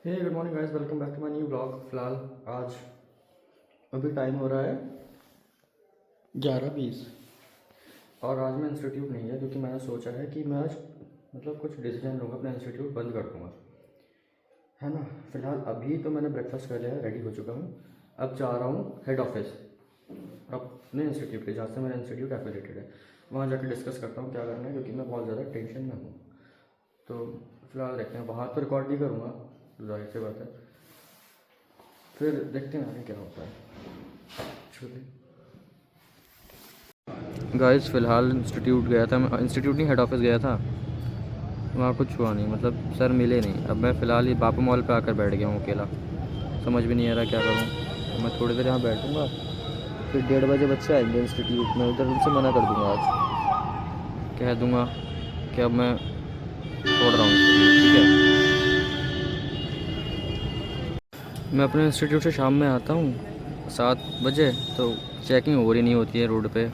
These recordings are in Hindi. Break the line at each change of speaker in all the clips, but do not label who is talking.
Hey good morning guys, welcome back to my new blog. फिलहाल आज अभी टाइम हो रहा है 11:20 और आज मैं इंस्टीट्यूट नहीं है क्योंकि मैंने सोचा है कि मैं आज कुछ डिसीजन लूँगा, अपना इंस्टीट्यूट बंद कर दूँगा, है ना। फिलहाल अभी तो मैंने ब्रेकफास्ट कर लिया है, रेडी हो चुका हूँ। अब जा रहा हूँ हेड ऑफिस अपने इंस्टीट्यूट के, जहाँ से मेरा इंस्टीट्यूट एफिलेटेड है। वहाँ जाकर डिस्कस करता हूँ क्या करना है, क्योंकि मैं बहुत ज़्यादा टेंशन में हूँ। तो फिलहाल देखते हैं, वहाँ तो रिकॉर्ड नहीं करूँगा, जाहिर सी बात है। फिर देखते हैं आगे क्या होता है। गाइस फ़िलहाल इंस्टीट्यूट गया था मैं, इंस्टीट्यूट नहीं हेड ऑफिस गया था, वहाँ कुछ हुआ नहीं, सर मिले नहीं। अब मैं फ़िलहाल ये बापू मॉल पे आकर बैठ गया हूँ अकेला, समझ भी नहीं आ रहा क्या करूँ। मैं थोड़ी देर यहाँ बैठूँगा, फिर 1:30 बजे बच्चे आएंगे इंस्टीट्यूट में, उधर उनसे मना कर दूँगा। आज कह दूँगा कि अब मैं छोड़ रहा हूँ इंस्टीट्यूट, ठीक है। मैं अपने इंस्टीट्यूट से शाम में आता हूँ 7 बजे, तो चेकिंग हो रही नहीं होती है रोड पे,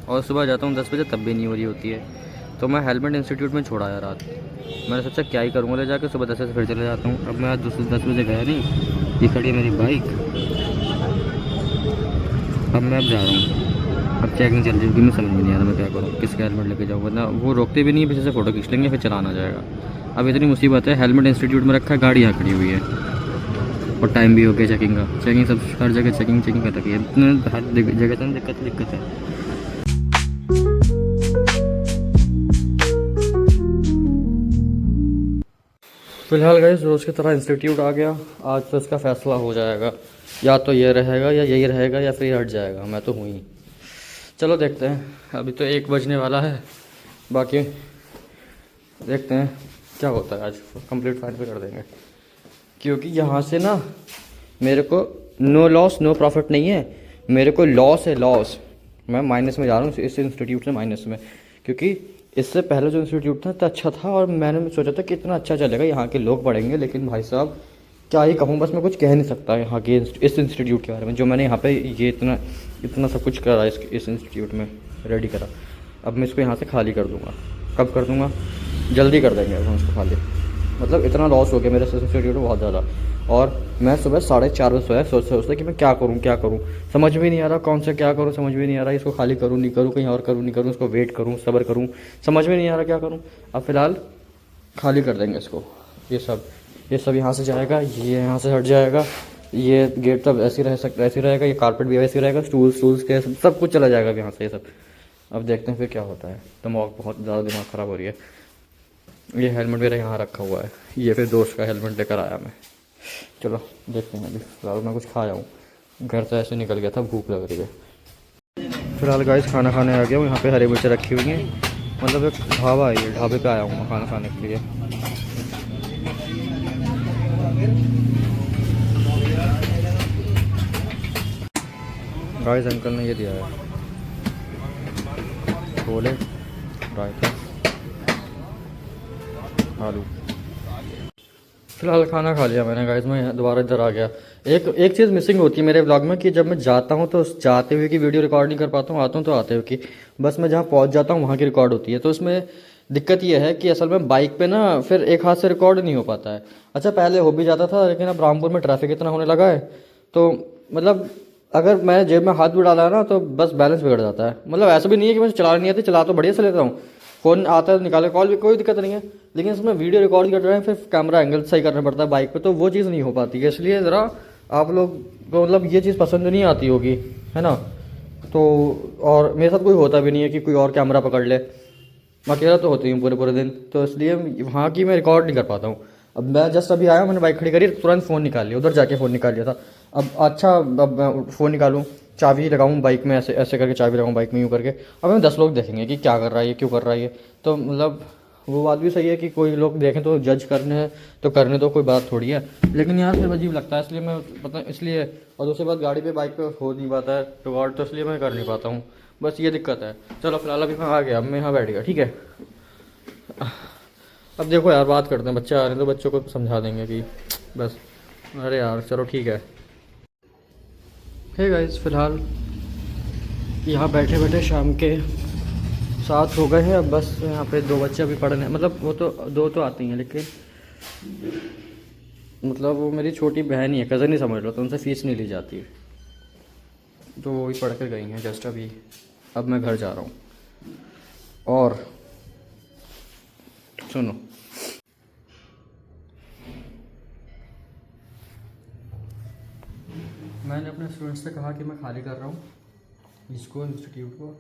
और सुबह जाता हूँ 10 बजे, तब भी नहीं हो रही होती है। तो मैं हेलमेट इंस्टीट्यूट में छोड़ा है रात। मैंने सोचा क्या ही करूँगा ले जाकर, सुबह 10 बजे फिर चले जाता हूँ। अब मैं आज 10 बजे गया नहीं, ये खड़ी है मेरी बाइक। अब मैं जा रहा हूँ, अब चेकिंग चल रही है, मैं समझ में नहीं आ रहा मैं क्या करूँ, किसका हेलमेट लेके जाऊँ, वरना वो रोकते भी नहीं है, पीछे से फ़ोटो खींच लेंगे, फिर चलाना जाएगा। अब इतनी मुसीबत है, हेलमेट इंस्टीट्यूट में रखा है, गाड़ी यहाँ खड़ी हुई है और टाइम भी हो गया चेकिंग का। चेकिंग सब हर जगह चेकिंग कर रखी है, इतने हर जगह से दिक्कत है। फ़िलहाल गाइस रोज़ की तरह इंस्टीट्यूट आ गया। आज तो इसका फ़ैसला हो जाएगा, या तो ये रहेगा या यही रहेगा या फिर हट जाएगा। मैं तो हूँ ही, चलो देखते हैं। अभी तो 1 बजने वाला है, बाकी देखते हैं क्या होता है। आज कंप्लीट फाइनल कर देंगे, क्योंकि यहाँ से ना मेरे को नो लॉस नो प्रॉफिट नहीं है, मेरे को लॉस है, लॉस। मैं माइनस में जा रहा हूँ इस इंस्टीट्यूट से, माइनस में, क्योंकि इससे पहले जो इंस्टीट्यूट था इतना अच्छा था और मैंने सोचा था कि इतना अच्छा चलेगा, यहाँ के लोग पढ़ेंगे। लेकिन भाई साहब क्या ही कहूँ, बस मैं कुछ कह नहीं सकता यहाँ के इस इंस्टीट्यूट के बारे में, जो मैंने यहाँ पे ये इतना सब कुछ करा इस इंस्टीट्यूट में रेडी करा। अब मैं इसको यहाँ से खाली कर दूँगा। कब कर दूँगा? जल्दी कर देंगे अब हम इसको खाली। इतना लॉस हो गया मेरे इंस्टीट्यूट में बहुत ज़्यादा। और मैं सुबह 4:30 बजे सोया, सोचते कि मैं क्या करूँ, समझ में नहीं आ रहा कौन सा क्या करूँ, समझ में नहीं आ रहा इसको खाली करूँ नहीं करूँ, कहीं और करूँ नहीं करूँ, इसको वेट करूँ सब्र करूँ, समझ में नहीं आ रहा क्या करूँ। अब फ़िलहाल खाली कर देंगे इसको। ये सब यहाँ से जाएगा, ये यहाँ से हट जाएगा, ये गेट तब ऐसे रहेगा, ये कारपेट भी वैसे रहेगा, स्टूल्स के सब कुछ चला जाएगा यहाँ से ये सब। अब देखते हैं फिर क्या होता है। बहुत ज़्यादा दिमाग ख़राब हो रही है। ये हेलमेट मेरा यहाँ रखा हुआ है, ये फिर दोस्त का हेलमेट लेकर आया मैं। चलो देखते हैं। अभी फिलहाल मैं कुछ खा जाऊँ, घर से ऐसे निकल गया था, भूख लग रही है। फिलहाल गाइस खाना खाने आ गया हूँ। यहाँ पे हरी मिर्च रखी हुई हैं, एक ढाबा है, ये ढाबे पे आया हूँ मैं खाना खाने के लिए। गाइस अंकल ने ये दिया है, छोले, रायता, आलू। फिलहाल खाना खा लिया मैंने गाइस, मैं दोबारा इधर आ गया। एक चीज़ मिसिंग होती है मेरे व्लॉग में, कि जब मैं जाता हूँ तो जाते हुए की वीडियो रिकॉर्ड नहीं कर पाता हूँ, आता हूँ तो आते हुए की, बस मैं जहाँ पहुँच जाता हूँ वहाँ की रिकॉर्ड होती है। तो इसमें दिक्कत ये है कि असल में बाइक पे ना फिर एक हाथ से रिकॉर्ड नहीं हो पाता है। अच्छा पहले हो भी जाता था, लेकिन अब रामपुर में ट्रैफिक इतना होने लगा है, तो अगर मैं जेब में हाथ भी डाला है ना तो बस बैलेंस बिगड़ जाता है। ऐसा भी नहीं है कि मुझे चलानी नहीं आती, चला तो बढ़िया से लेता हूँ, फ़ोन आता है निकाले, कॉल भी कोई दिक्कत नहीं है, लेकिन इसमें वीडियो रिकॉर्ड कर रहे हैं, फिर कैमरा एंगल सही करना पड़ता है बाइक पे, तो वो चीज़ नहीं हो पाती है। इसलिए ज़रा आप लोग को ये चीज़ पसंद नहीं आती होगी, है ना। तो और मेरे साथ कोई होता भी नहीं है कि कोई और कैमरा पकड़ ले, मैं अकेला तो होती हूँ पूरे दिन, तो इसलिए वहाँ की मैं रिकॉर्ड नहीं कर पाता हूँ। अब मैं जस्ट अभी आया, मैंने बाइक खड़ी करी, तुरंत फ़ोन निकाल लिया, उधर जाके फ़ोन निकाल लिया था। अब मैं फ़ोन निकालूँ, चाबी लगाऊँ बाइक में, ऐसे करके चाबी लगाऊँ बाइक में यूँ करके, अब हमें 10 लोग देखेंगे कि क्या कर रहा है ये, क्यों कर रहा है ये। तो वो बात भी सही है कि कोई लोग देखें तो जज करने हैं तो करने दो, कोई बात थोड़ी है, लेकिन यार फिर अजीब लगता है, इसलिए मैं इसलिए। और दूसरी बात, गाड़ी पे बाइक पे हो नहीं पाता है रिकॉर्ड, तो इसलिए मैं कर नहीं पाता हूँ, बस ये दिक्कत है। चलो फिलहाल अभी मैं आ गया, अब मैं यहाँ बैठ गया, ठीक है। अब देखो यार बात करते हैं, बच्चे आ रहे हैं तो बच्चों को समझा देंगे कि बस। अरे यार चलो ठीक है। हे गाइस, फ़िलहाल यहाँ बैठे बैठे शाम के 7 हो गए हैं। अब बस यहाँ पे 2 बच्चे अभी पढ़ने, वो तो 2 तो आती हैं, लेकिन मतलब वो मेरी छोटी बहन ही है, कज़न ही समझ लो, तो उनसे फ़ीस नहीं ली जाती है। तो वो ही पढ़ कर गई हैं जस्ट अभी। अब मैं घर जा रहा हूँ। और सुनो, मैंने अपने स्टूडेंट्स से कहा कि मैं खाली कर रहा हूँ इसको, इंस्टीट्यूट को।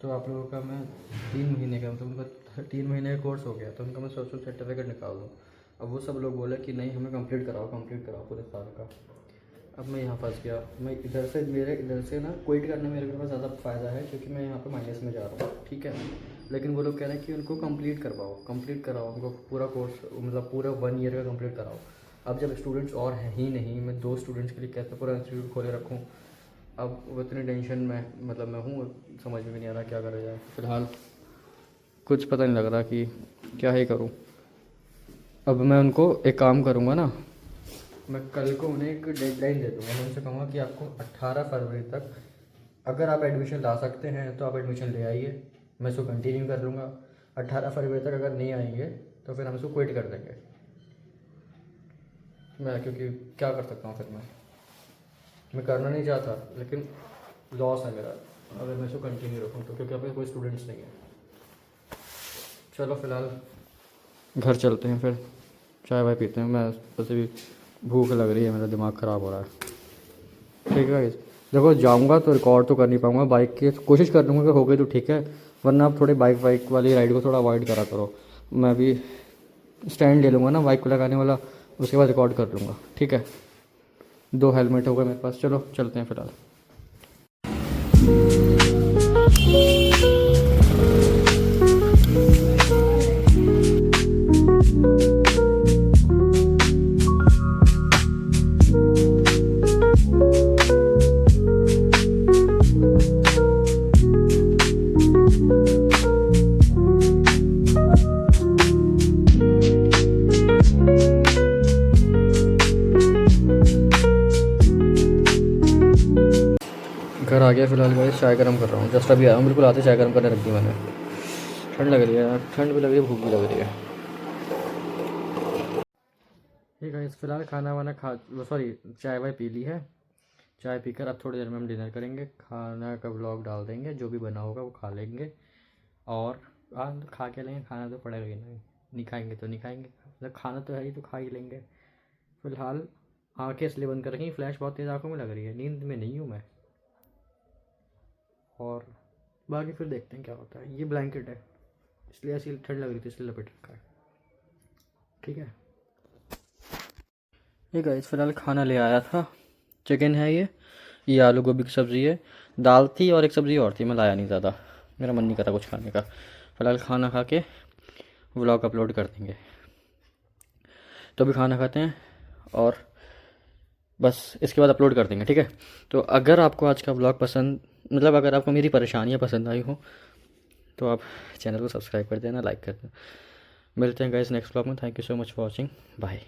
तो आप लोगों का मैं 3 महीने का, मतलब उनका 3 महीने का कोर्स हो गया, तो उनका मैं सोशल सर्टिफिकेट निकाल दूँ। अब वो सब लोग बोले कि नहीं, हमें कंप्लीट कराओ पूरे साल का। अब मैं यहाँ फंस गया। मैं मेरे इधर से ना क्विट करने में मेरे पास ज़्यादा फ़ायदा है, क्योंकि मैं यहाँ पे माइनस में जा रहा हूँ, ठीक है। लेकिन वो लोग कह रहे हैं कि उनको कंप्लीट कराओ उनको पूरा कोर्स, मतलब पूरा 1 ईयर का कंप्लीट कराओ। अब जब स्टूडेंट्स और हैं ही नहीं, मैं 2 स्टूडेंट्स के लिए कैसे पूरा इंस्टीट्यूट खोले रखूँ। अब वो इतनी टेंशन में, मतलब मैं हूँ, समझ में भी नहीं आ रहा क्या करा जाए। फ़िलहाल कुछ पता नहीं लग रहा कि क्या ही करूँ। अब मैं उनको एक काम करूँगा ना, मैं कल को उन्हें एक डेडलाइन दे दूँगा। मैं उनसे कहूँगा कि आपको 18 फरवरी तक अगर आप एडमिशन ला सकते हैं तो आप एडमिशन ले आइए, मैं इसको कंटिन्यू कर लूँगा। 18 फरवरी तक अगर नहीं आएंगे तो फिर हम इसको क्विट कर देंगे। मैं क्योंकि क्या कर सकता हूँ फिर, मैं करना नहीं चाहता, लेकिन लॉस है मेरा अगर मैं इसको कंटिन्यू रखूँ तो, क्योंकि अभी कोई स्टूडेंट्स नहीं है। चलो फ़िलहाल घर चलते हैं, फिर चाय वाय पीते हैं। मैं वैसे भी भूख लग रही है, मेरा दिमाग ख़राब हो रहा है। ठीक है गाइस, देखो जाऊंगा तो रिकॉर्ड तो कर नहीं पाऊंगा। बाइक की कोशिश कर लूँगा कि हो गई तो ठीक है, वरना आप थोड़ी बाइक वाली राइड को थोड़ा अवॉइड करा करो। मैं भी स्टैंड ले लूँगा ना बाइक को लगाने वाला, उसके बाद रिकॉर्ड कर लूँगा, ठीक है। 2 हेलमेट हो गए मेरे पास। चलो चलते हैं फ़िलहाल। घर आ गया फ़िलहाल गाइस, चाय गर्म कर रहा हूँ। जस्ट अभी आया हूँ, बिल्कुल आते चाय गर्म करने रख दी मैंने। ठंड लग रही है यार, ठंड भी लग रही है, भूख भी लग रही है। ठीक है, फ़िलहाल खाना वाना खा, सॉरी चाय वाय पी ली है। चाय पीकर अब थोड़ी देर में हम डिनर करेंगे, खाना का व्लॉग डाल देंगे, जो भी बना होगा वो खा लेंगे। और आज खा के लेंगे, खाना तो पड़ेगा ही नहीं खाएंगे तो नहीं खाएंगे, मतलब खाना तो है ही, तो खा ही लेंगे। फ़िलहाल आँखें इसलिए बंद कर रखी, फ्लैश बहुत तेज़ आँखों में लग रही है, नींद में नहीं हूँ मैं। और बाकी फिर देखते हैं क्या होता है। ये ब्लैंकेट है, इसलिए ऐसी ठंड लग रही थी, इसलिए लपेट रखा है, ठीक है। ये गाइस फ़िलहाल खाना ले आया था, चिकन है ये आलू गोभी की सब्ज़ी है, दाल थी और एक सब्ज़ी और थी, मैं लाया नहीं ज़्यादा, मेरा मन नहीं करा कुछ खाने का। फ़िलहाल खाना खा के व्लॉग अपलोड कर देंगे। तो अभी खाना खाते हैं और बस इसके बाद अपलोड कर देंगे, ठीक है। तो अगर आपको आज का व्लॉग पसंद, मतलब अगर आपको मेरी परेशानियाँ पसंद आई हो तो आप चैनल को सब्सक्राइब कर देना, लाइक कर देना। मिलते हैं गाइस नेक्स्ट व्लॉग में। Thank you so much for watching, bye.